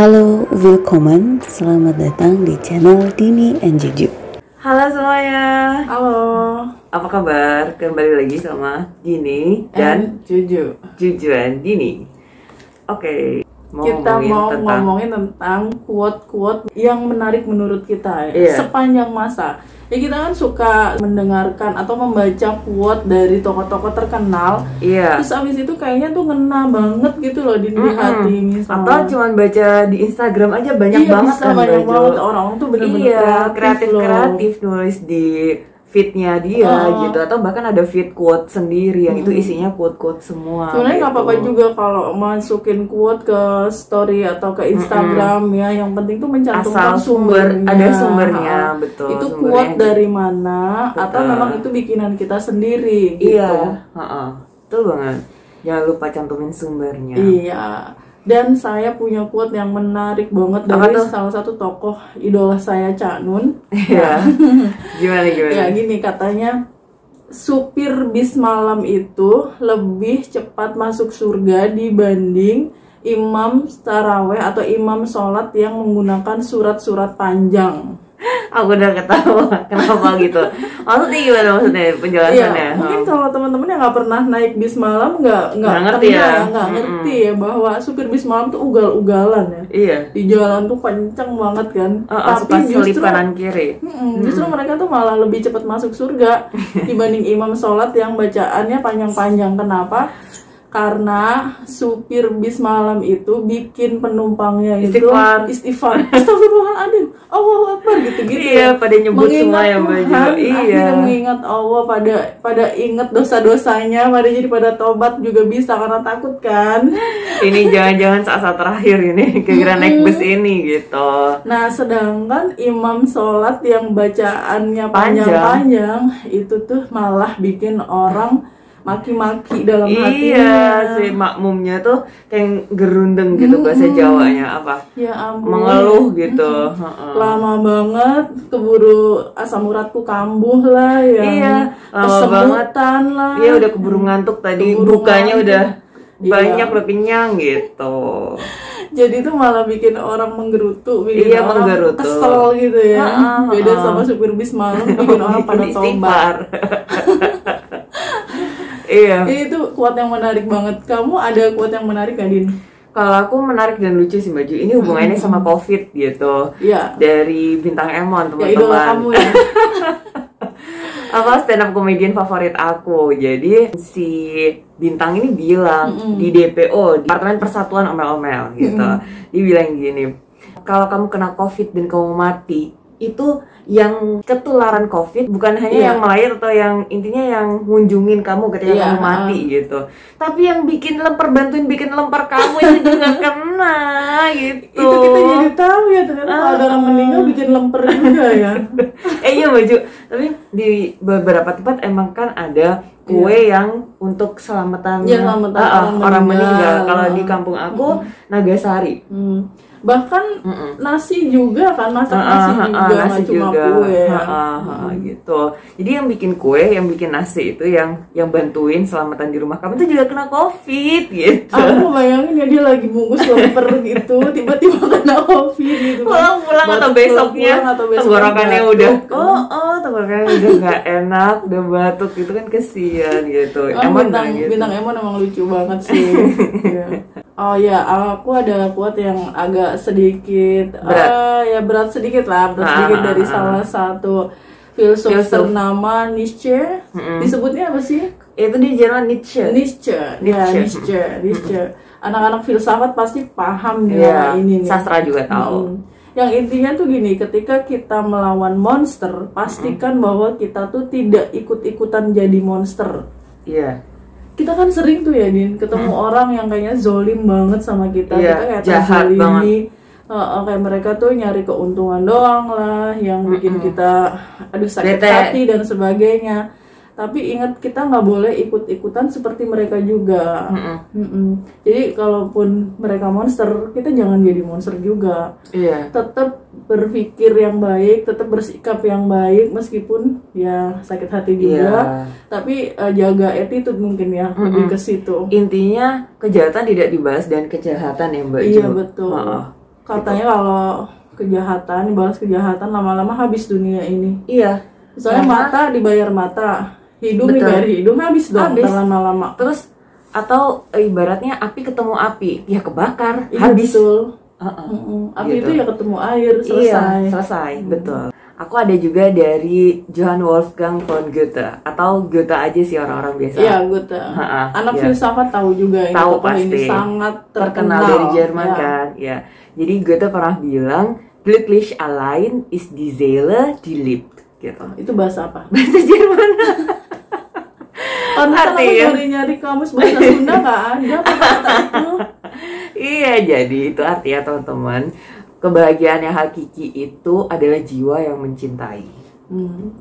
Halo, willkommen, selamat datang di channel Dini and Juju. Halo semuanya. Halo. Apa kabar? Kembali lagi sama Dini dan Juju. Juju and Dini. Oke, Kita mau ngomongin tentang quote-quote yang menarik menurut kita ya, sepanjang masa. Ya kita kan suka mendengarkan atau membaca quote dari tokoh-tokoh terkenal. Terus abis itu kayaknya tuh ngena banget gitu loh di hati misalnya. Atau cuman baca di Instagram aja banyak banget kan, banyak banget orang-orang tuh bener-bener kreatif nulis di feednya dia gitu, atau bahkan ada feed quote sendiri yang itu isinya quote-quote semua. Sebenarnya nggak gitu. apa-apa juga kalau masukin quote ke story atau ke Instagram ya, yang penting tuh mencantumkan sumbernya. Ada sumbernya, betul. Itu sumbernya quote dari mana, betul. Atau memang itu bikinan kita sendiri gitu. Iya, betul banget. Jangan lupa cantumin sumbernya. Iya. Dan saya punya quote yang menarik banget dari salah satu tokoh idola saya, Cak Nun. Iya. Gimana? Ya gini katanya, supir bis malam itu lebih cepat masuk surga dibanding imam taraweh atau imam sholat yang menggunakan surat-surat panjang. Aku udah ketawa, kenapa gitu? Maksudnya gimana penjelasannya? Iya, mungkin kalau teman-teman yang nggak pernah naik bis malam nggak ngerti ngerti ya bahwa supir bis malam tuh ugal-ugalan ya. Iya. Di jalan tuh kenceng banget kan. Tapi justru kanan kiri. Justru mereka tuh malah lebih cepat masuk surga dibanding imam sholat yang bacaannya panjang-panjang. Kenapa? Karena supir bis malam itu bikin penumpangnya istighfar. Astagfirullahaladzim, Allahu Akbar gitu-gitu. Iya, pada nyebut semua ya baju. Akhirnya mengingat Allah, pada ingat dosa-dosanya, pada tobat juga bisa karena takut kan. Ini jangan-jangan saat-saat terakhir ini kira-kira naik bus ini gitu. Nah, sedangkan imam sholat yang bacaannya panjang-panjang itu tuh malah bikin orang maki-maki dalam hatinya. Iya, si makmumnya tuh kayak gerundeng gitu bahasa Jawanya apa? Ya ampun. Mengeluh gitu. Lama banget, keburu asam uratku kambuh lah ya. Iya, lama banget lah. Iya, udah keburu ngantuk tadi, bukanya udah banyak, udah kenyang gitu. Jadi itu malah bikin orang menggerutu, bikin orang menggerutu. Kesel gitu ya. Beda sama supir bis malam, bikin orang pada tobat. Iya. Ini tuh quote yang menarik banget. Kamu ada quote yang menarik gak, Din? Kalau aku menarik dan lucu sih, Baju. Ini hubungannya sama COVID gitu. Iya. Dari Bintang Emon, teman-teman. Ya, idola kamu ya. Apa stand up comedian favorit aku. Jadi si Bintang ini bilang di DPO, Departemen Persatuan Omel-Omel gitu. Dia bilang gini, kalau kamu kena COVID dan kamu mati, itu yang ketularan COVID bukan hanya yang melayat atau yang intinya yang ngunjungin kamu ketika kamu mati gitu, tapi yang bantuin bikin lemper kamu itu juga kena gitu. Itu kita jadi tahu ya ternyata kalau ada orang meninggal bikin lemper juga ya. Iya Baju, tapi di beberapa tempat emang kan ada kue yang untuk selamatan orang meninggal. Kalau di kampung aku Nagasari. Bahkan nasi juga kan, masak nasi juga, nggak cuma kue gitu. Jadi yang bikin kue, yang bikin nasi itu yang bantuin selamatan di rumah kamu itu juga kena COVID gitu. Aku bayangin ya dia lagi bungkus lemper gitu, tiba-tiba kena COVID gitu. Pulang atau besoknya tenggorokannya udah tenggorokannya udah nggak enak, udah batuk gitu kan, kesian gitu. Bintang Emon emang lucu banget sih. Oh ya, aku ada quote yang agak sedikit berat sedikit dari salah satu filsuf ternama Nietzsche. Disebutnya apa sih? Itu di jurnal Nietzsche. Anak-anak filsafat pasti paham nama ini nih. Sastra juga tahu. Yang intinya tuh gini, ketika kita melawan monster, pastikan bahwa kita tuh tidak ikut-ikutan jadi monster. Iya. Kita kan sering tuh ya, Din, ketemu orang yang kayaknya zolim banget sama kita. Kita kayak jahat banget. Kayak mereka tuh nyari keuntungan doang lah, yang bikin kita sakit hati dan sebagainya. Tapi ingat, kita nggak boleh ikut-ikutan seperti mereka juga. Jadi kalaupun mereka monster, kita jangan jadi monster juga. Tetap berpikir yang baik, tetap bersikap yang baik, meskipun ya sakit hati juga. Tapi jaga attitude mungkin ya, lebih ke situ. Intinya kejahatan tidak dibalas dan kejahatan ya Mbak Jo. Iya betul. Katanya kalau kejahatan dibalas kejahatan, lama-lama habis dunia ini. Iya. Misalnya mata dibayar mata, hidung dibayar hidung, habis dong lama-lama. Terus atau ibaratnya api ketemu api, ya kebakar, habis. Betul. Api Gitu. itu ya ketemu air, selesai. Iya, selesai, betul. Aku ada juga dari Johann Wolfgang von Goethe, atau Goethe aja sih orang-orang biasa. Iya, Goethe. Anak filsafat tahu juga ini. Tahu pasti. Ini sangat terkenal dari Jerman kan. Ya. Jadi Goethe pernah bilang, glücklich allein ist die Seele, die lebt. Gitu. Itu bahasa apa? Bahasa Jerman. Artinya nyari kamus bahasa Sunda nggak ada kata itu. Iya, jadi itu artinya teman-teman, kebahagiaan yang hakiki itu adalah jiwa yang mencintai.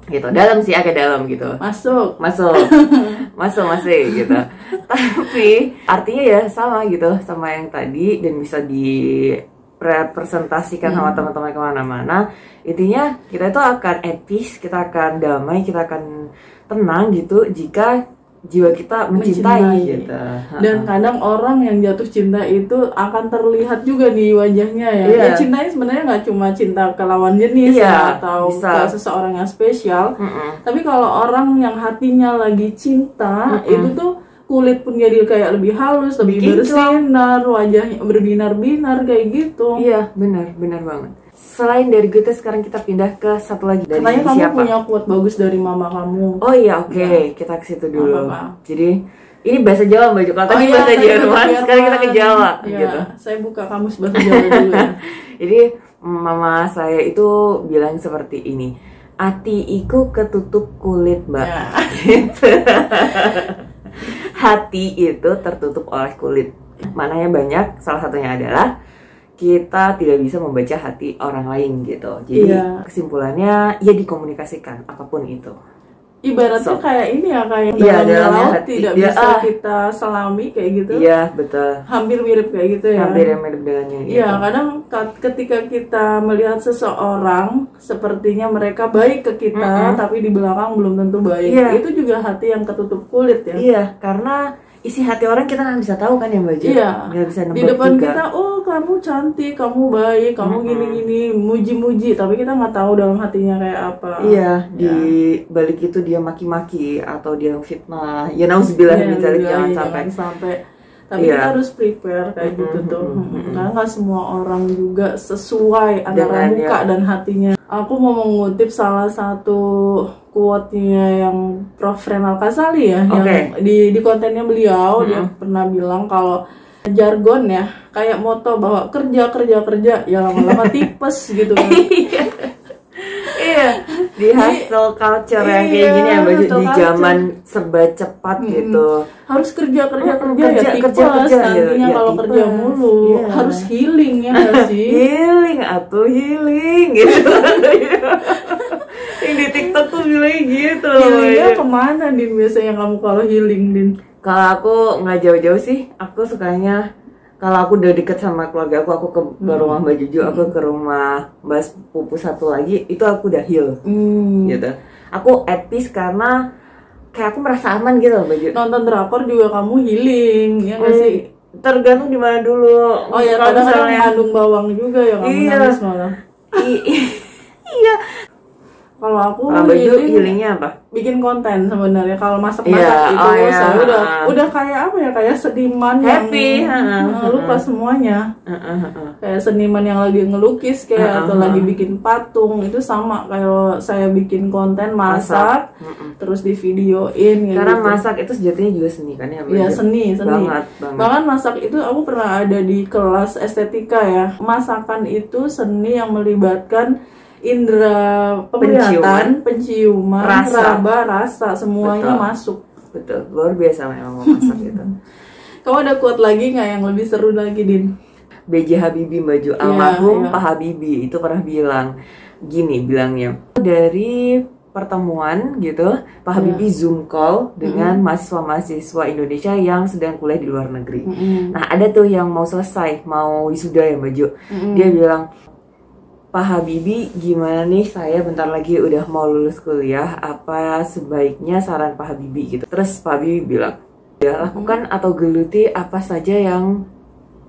Gitu, dalam sih, agak dalam gitu. Masuk gitu. Tapi artinya ya sama gitu, sama yang tadi, dan bisa direpresentasikan sama teman-teman kemana-mana. Intinya kita itu akan at peace, kita akan damai, kita akan tenang gitu jika jiwa kita mencintai gitu. Dan kadang orang yang jatuh cinta itu akan terlihat juga di wajahnya ya. Ya cintanya sebenarnya nggak cuma cinta ke lawan jenis atau ke seseorang yang spesial. Tapi kalau orang yang hatinya lagi cinta, itu tuh kulit pun jadi kayak lebih halus, lebih bersinar, wajahnya berbinar-binar kayak gitu. Iya, benar banget. Selain dari Goethe, sekarang kita pindah ke satu lagi. Dari katanya kamu siapa? punya quote bagus dari mama kamu. Oh iya, oke. Kita ke situ dulu. Jadi ini bahasa Jawa Mbak Jo. Kalau tadi bahasa Jerman, sekarang kita ke Jawa gitu. Saya buka kamus bahasa Jawa dulu ya. Jadi mama saya itu bilang seperti ini, "Ati iku ketutup kulit, Mbak." Gitu. Hati itu tertutup oleh kulit. Maknanya banyak, salah satunya adalah kita tidak bisa membaca hati orang lain gitu. Jadi kesimpulannya ya dikomunikasikan apapun itu. Ibaratnya kayak ini ya, kayak dalam laut tidak bisa kita selami kayak gitu. Iya, betul. Hampir mirip kayak gitu ya. Hampir mirip dengannya gitu. Iya, kadang ketika kita melihat seseorang sepertinya mereka baik ke kita, tapi di belakang belum tentu baik. Itu juga hati yang ketutup kulit ya. Iya, karena isi hati orang kita nggak bisa tahu kan ya Mbak Jo. Nggak bisa nebak di depan juga. kita, oh kamu cantik, kamu baik, kamu gini-gini, muji-muji, tapi kita nggak tahu dalam hatinya kayak apa. Iya, di balik itu dia maki-maki atau dia fitnah. Ya nauzubillah min dzalik, jangan sampai. Tapi kita harus prepare kayak gitu tuh. Karena nggak semua orang juga sesuai antara muka dan hatinya. Aku mau mengutip salah satu quote-nya yang Prof. Renal Kasali ya, yang di kontennya beliau, dia pernah bilang kalau jargon ya, kayak moto bahwa kerja, ya lama-lama tipes gitu kan. Iya, di hustle culture yang kayak gini ya Mbak Jo, di zaman serba cepat gitu. Harus kerja ya tipes nantinya kalau kerja mulu. Harus healing ya nggak sih? Healing gitu. Yang di TikTok tuh bilang gitu. Healingnya kemana Din biasanya kamu kalau healing Din? Kalau aku nggak jauh-jauh sih, aku sukanya kalau aku udah deket sama keluarga aku ke rumah Mbak Juju, aku ke rumah Mbak Pupu satu lagi, itu aku udah heal gitu. Aku at peace karena kayak aku merasa aman gitu Mbak Juju. Nonton drakor juga kamu healing, ya nggak sih? Tergantung di mana dulu. Oh ya, kadang-kadang mengandung bawang juga ya kamu nangis malah. Iya. Kalau aku healingnya apa? Bikin konten sebenarnya. Kalau masak-masak itu saya udah kayak apa ya, kayak seniman happy yang lupa semuanya. Kayak seniman yang lagi ngelukis kayak atau lagi bikin patung, itu sama kalau saya bikin konten masak. Terus di videoin gitu. Karena masak itu sejatinya juga seni kan ya? Iya, seni. Banget. Bahkan masak itu aku pernah ada di kelas estetika ya. Masakan itu seni yang melibatkan indera penglihatan, penciuman, raba, rasa, semuanya masuk. Betul, luar biasa memang masak gitu. Kamu ada quote lagi nggak yang lebih seru lagi, Din? B.J. Habibie Mbak Jo, almarhum Pak Habibie itu pernah bilang gini, bilangnya dari pertemuan gitu, Pak Habibie Zoom call dengan mahasiswa-mahasiswa Indonesia yang sedang kuliah di luar negeri. Nah, ada tuh yang mau selesai, mau wisuda ya Mbak Jo. Dia bilang, Pak Habibie, gimana nih, saya bentar lagi udah mau lulus kuliah, apa sebaiknya saran Pak Habibie gitu. Terus Pak Habibie bilang, ya lakukan atau geluti apa saja yang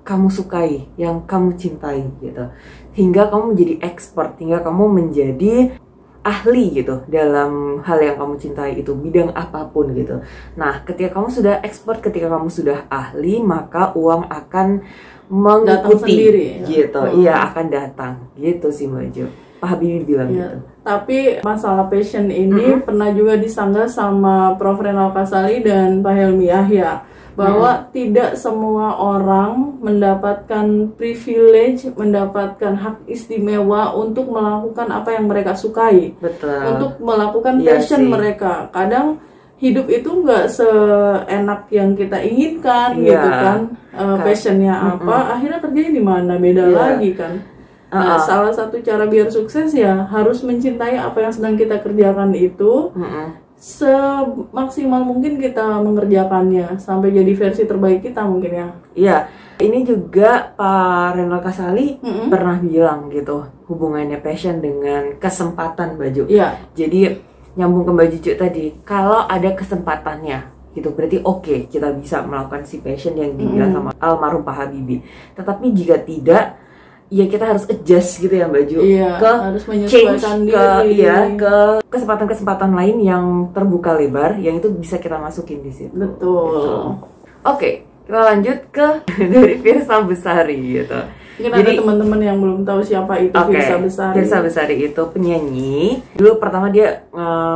kamu sukai, yang kamu cintai gitu, hingga kamu menjadi expert, hingga kamu menjadi ahli gitu dalam hal yang kamu cintai itu, bidang apapun gitu. Nah, ketika kamu sudah expert, ketika kamu sudah ahli, maka uang akan mengikuti sendiri, gitu. Iya, akan datang gitu sih Mbak Jo. Pak Habibie bilang gitu. Tapi masalah passion ini pernah juga disanggah sama Prof. Renal Kasali dan Pak Helmi Yahya, bahwa tidak semua orang mendapatkan privilege, mendapatkan hak istimewa untuk melakukan apa yang mereka sukai. Betul. Untuk melakukan passion mereka. Kadang hidup itu nggak seenak yang kita inginkan gitu kan. Passionnya apa, akhirnya kerjanya di mana, beda lagi kan. Nah, salah satu cara biar sukses ya harus mencintai apa yang sedang kita kerjakan itu. Semaksimal mungkin kita mengerjakannya sampai jadi versi terbaik kita mungkin ya. Iya, ini juga Pak Renal Kasali pernah bilang gitu, hubungannya passion dengan kesempatan Baju. Iya. Jadi nyambung ke Mbak Cucu tadi, kalau ada kesempatannya gitu berarti oke, kita bisa melakukan si passion yang dibilang sama almarhum Pak Habibie. Tetapi jika tidak, ya kita harus adjust gitu ya Mbak Ju, ke harus menyesuaikan diri, ke kesempatan-kesempatan lain yang terbuka lebar, yang itu bisa kita masukin di situ. Betul. Gitu. Oke, kita lanjut ke dari Firsa Besari gitu. Mungkin ada teman-teman yang belum tahu siapa itu Firsa Besari. Firsa Besari itu penyanyi. Dulu pertama dia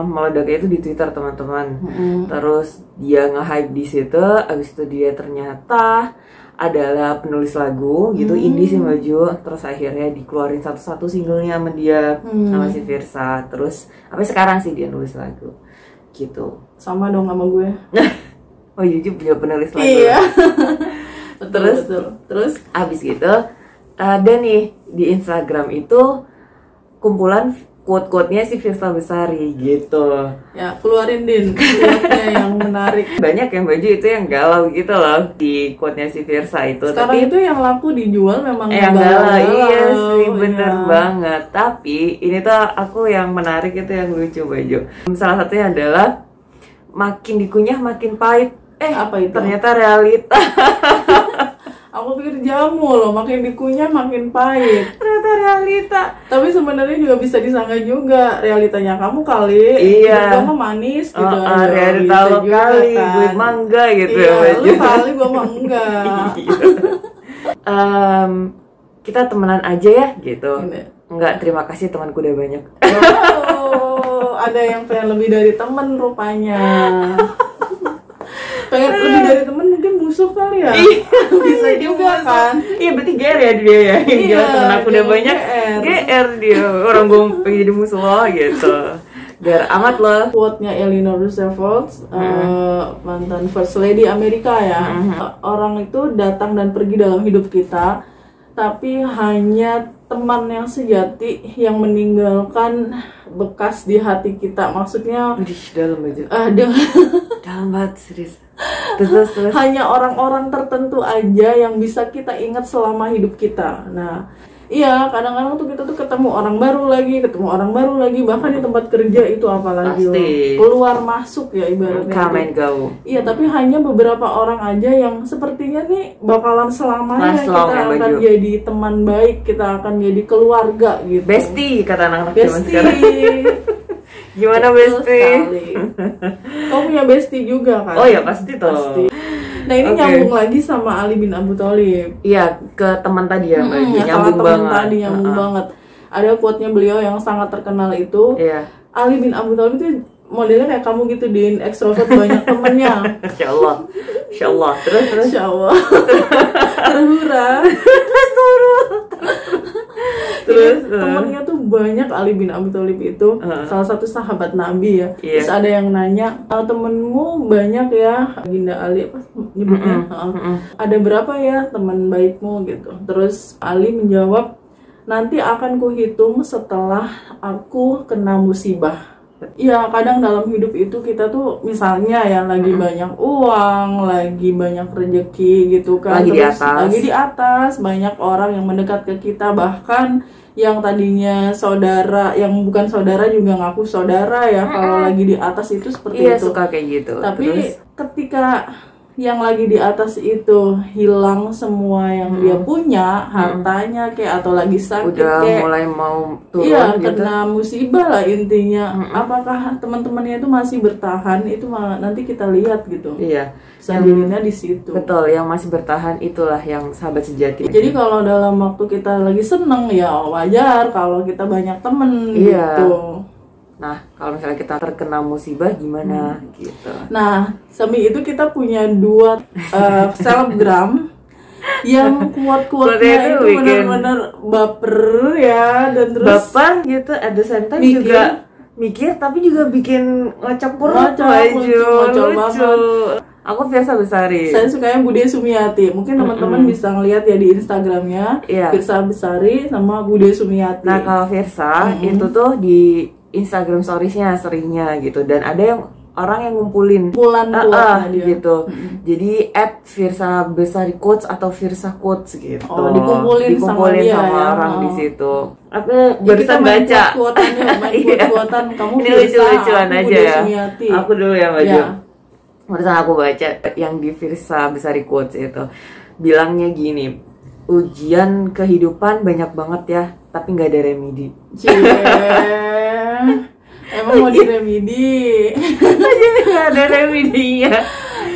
meledaknya itu di Twitter teman-teman. Terus dia nge-hype di situ, abis itu dia ternyata adalah penulis lagu gitu, indie sih Maju. Terus akhirnya dikeluarin satu-satu singlenya sama dia, sama si Firsa. Terus sampai sekarang sih dia nulis lagu gitu. Sama dong sama gue. Oh Juju punya penulis lagu. Iya. betul. Terus abis gitu ada nih di Instagram itu kumpulan quote-quote-nya si Firsa Besari gitu. Ya, keluarin Din quote-nya yang menarik. Banyak yang Baju itu yang galau gitu loh di quote-nya si Firsa itu. Sekarang tapi itu yang laku dijual memang yang galau. Iya sih, bener iya. banget. Tapi ini tuh aku yang menarik itu yang lucu Baju. Salah satunya adalah makin dikunyah makin pahit. Apa itu? Ternyata realita. Aku pikir jamu loh, makin dikunyah makin pahit. Ternyata realita. Tapi sebenarnya juga bisa disangka juga realitanya kamu kali. Iya. Kamu manis gitu. Realita lo kali, kan. gue mangga gitu iya, ya. Lu kali, gue mah enggak. Kita temenan aja ya gitu. Ini. Enggak, terima kasih temanku udah banyak. Oh, ada yang pengen lebih dari temen rupanya. Pengen lebih dari temen mungkin musuh kali ya. Bisa juga kan. Iya berarti GR ya dia ya. Iya, temen aku udah banyak GR dia. Orang gue pengen jadi musuh lo gitu. GR amat loh. Quote-nya Eleanor Roosevelt, mantan First Lady Amerika ya. Orang itu datang dan pergi dalam hidup kita, tapi hanya teman yang sejati yang meninggalkan bekas di hati kita. Maksudnya dalam aja. Dalam banget serius. Terus. Hanya orang-orang tertentu aja yang bisa kita ingat selama hidup kita. Nah, iya, kadang-kadang tuh kita tuh ketemu orang baru lagi, bahkan di tempat kerja itu apalagi keluar masuk ya ibaratnya. Come and go. Iya, tapi hanya beberapa orang aja yang sepertinya nih bakalan selamanya kita akan jadi teman baik, kita akan jadi keluarga gitu. Bestie kata anak-anak zaman Bestie. sekarang. Gimana bestie? Kamu punya bestie juga kan? Oh ya pasti toh. Pasti. Nah ini nyambung lagi sama Ali bin Abu Thalib. Iya, ke teman tadi ya Mbak. Nyambung banget. Nyambung banget. Ada quote-nya beliau yang sangat terkenal itu. Iya. Ali bin Abu Thalib itu modelnya kayak kamu gitu, Din, ekstrovert, banyak temennya. Insya Allah. Terus. Insya Allah. Terus temennya tuh banyak. Ali bin Abi Thalib itu salah satu sahabat Nabi ya. Terus ada yang nanya, temenmu banyak ya, Ginda Ali apa nyebutnya? Ada berapa ya teman baikmu gitu. Terus Ali menjawab, nanti akan kuhitung setelah aku kena musibah. Iya, kadang dalam hidup itu kita tuh misalnya ya lagi banyak uang, lagi banyak rezeki gitu kan, lagi di atas, banyak orang yang mendekat ke kita, bahkan yang tadinya saudara, yang bukan saudara juga ngaku saudara ya, kalau lagi di atas itu seperti itu. Iya, itu. suka kayak gitu. Tapi ketika yang lagi di atas itu hilang semua yang dia punya, hartanya kayak, atau lagi sakit udah kayak, mulai mau turun, iya, gitu. kena musibah lah intinya. Apakah teman-temannya itu masih bertahan? Itu nanti kita lihat gitu. Iya, Sendirinya di situ. Betul, yang masih bertahan itulah yang sahabat sejati. Jadi kalau dalam waktu kita lagi seneng ya wajar kalau kita banyak temen gitu. Nah, kalau misalnya kita terkena musibah gimana gitu. Nah, semi itu kita punya 2 selebgram yang kuat-kuatnya itu benar-benar baper ya, dan terus baper gitu, at the same time juga mikir, tapi juga bikin ngocok perut, lucu. Aku Firsa Besari. Saya sukanya Bude Sumiati. Mungkin teman-teman bisa ngeliat ya di Instagramnya, Firsa Besari sama Bude Sumiati. Nah, kalau Firsa itu tuh di Instagram storiesnya seringnya gitu, dan ada yang orang yang ngumpulin gitu. Jadi @Firsa Besari Quotes atau Firsa Quotes gitu. Dikumpulin sama orang di situ. Aku barusan baca. Kuotan kamu ini lucu-lucuan aja ya. Sumiati. Aku dulu ya Baju. Barusan aku baca yang di Firsa Besari Quotes itu bilangnya gini, ujian kehidupan banyak banget ya, tapi nggak ada remedi. Emang mau diremedi? Jadi nggak ada remedinya.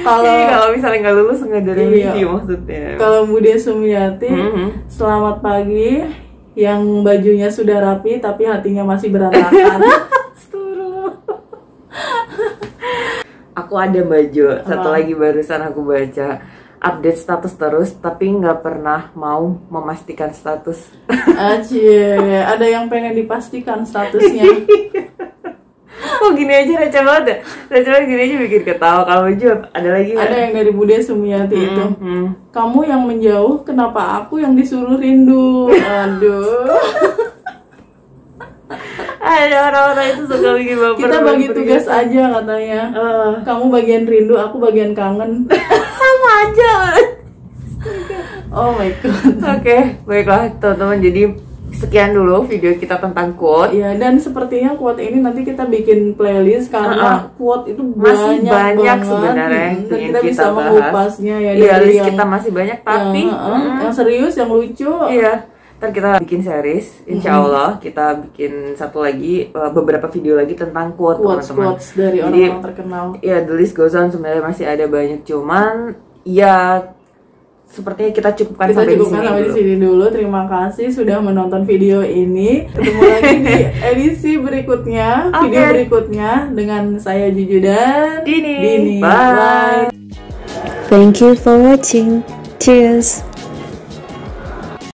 Kalau misalnya nggak lulus nggak ada remedi maksudnya. Kalau Bude Sumiati, selamat pagi. Yang bajunya sudah rapi tapi hatinya masih berantakan. Aku ada baju satu lagi barusan aku baca, update status terus tapi nggak pernah mau memastikan status. Ada yang pengen dipastikan statusnya. Oh gini aja receh banget ya. Receh banget gini aja bikin ketawa. Kalau baju ada lagi gak? Ada yang dari Bude Sumiati itu. Kamu yang menjauh, kenapa aku yang disuruh rindu? Aduh. Ada orang-orang itu suka bikin baper. Kita bagi tugas aja katanya. Kamu bagian rindu, aku bagian kangen. Sama aja. Oh my god. Oke, baiklah teman-teman. Jadi sekian dulu video kita tentang quote. Iya, dan sepertinya quote ini nanti kita bikin playlist karena quote itu masih banyak banget sebenarnya dan yang kita bisa mengupasnya ya. Iya, list kita masih banyak, tapi yang serius, yang lucu. Iya. Ntar kita bikin series, insya Allah kita bikin satu lagi, beberapa video lagi tentang quote teman-teman. Quotes dari orang-orang terkenal. Iya, the list goes on, sebenarnya masih ada banyak, cuman ya sepertinya kita cukupkan sampai di sini dulu. Terima kasih sudah menonton video ini. Ketemu lagi di edisi berikutnya, video berikutnya dengan saya Juju dan Dini. Bye. Thank you for watching. Cheers.